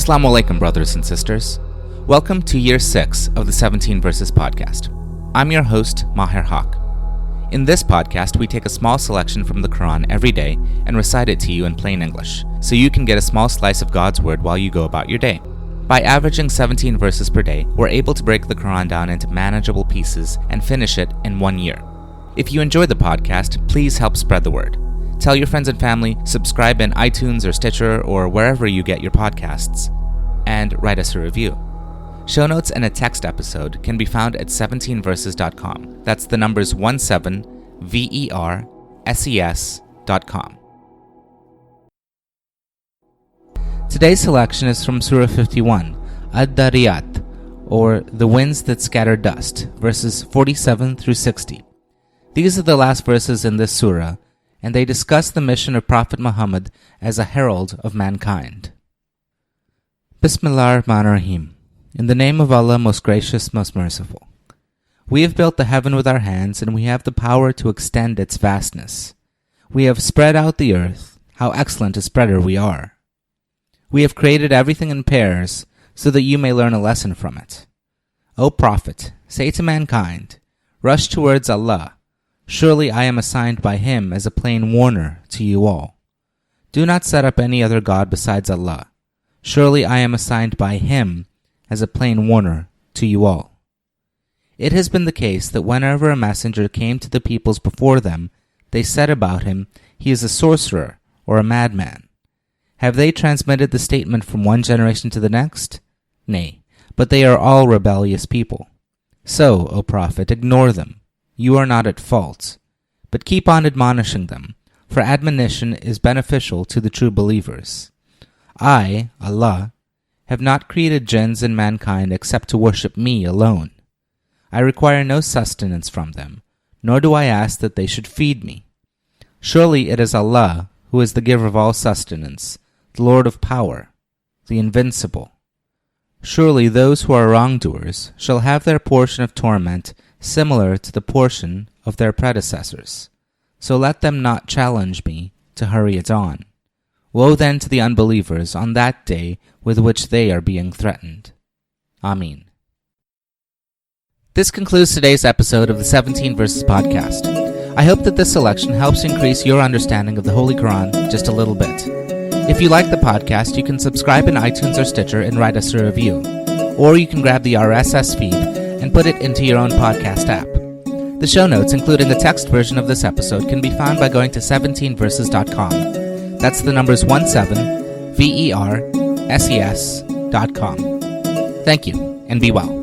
As-salaam wa-alaikum, brothers and sisters. Welcome to Year 6 of the 17 Verses podcast. I'm your host, Maher Haq. In this podcast, we take a small selection from the Quran every day and recite it to you in plain English, so you can get a small slice of God's Word while you go about your day. By averaging 17 verses per day, we're able to break the Quran down into manageable pieces and finish it in 1 year. If you enjoy the podcast, please help spread the word. Tell your friends and family, subscribe in iTunes or Stitcher or wherever you get your podcasts, and write us a review. Show notes and a text episode can be found at 17verses.com. That's the numbers 17verses.com. Today's selection is from Surah 51, Adh-Dhariyat, or The Winds That Scatter Dust, verses 47 through 60. These are the last verses in this surah, and they discuss the mission of Prophet Muhammad as a herald of mankind. Bismillah ar-Rahman ar-Rahim. In the name of Allah, most gracious, most merciful. We have built the heaven with our hands, and we have the power to extend its vastness. We have spread out the earth. How excellent a spreader we are. We have created everything in pairs, so that you may learn a lesson from it. O Prophet, say to mankind, rush towards Allah. Surely I am assigned by Him as a plain warner to you all. Do not set up any other God besides Allah. Surely I am assigned by Him as a plain warner to you all. It has been the case that whenever a messenger came to the peoples before them, they said about him, he is a sorcerer or a madman. Have they transmitted the statement from one generation to the next? Nay, but they are all rebellious people. So, O Prophet, ignore them. You are not at fault, but keep on admonishing them, for admonition is beneficial to the true believers. I, Allah, have not created jinns and mankind except to worship me alone. I require no sustenance from them, nor do I ask that they should feed me. Surely it is Allah who is the giver of all sustenance, the Lord of power, the invincible. Surely those who are wrongdoers shall have their portion of torment similar to the portion of their predecessors. So let them not challenge me to hurry it on. Woe then to the unbelievers on that day with which they are being threatened. Ameen. This concludes today's episode of the 17 Verses podcast. I hope that this selection helps increase your understanding of the Holy Quran just a little bit. If you like the podcast, you can subscribe in iTunes or Stitcher and write us a review. Or you can grab the RSS feed and put it into your own podcast app. The show notes, including a text version of this episode, can be found by going to 17verses.com. That's the numbers 17verses.com. Thank you, and be well.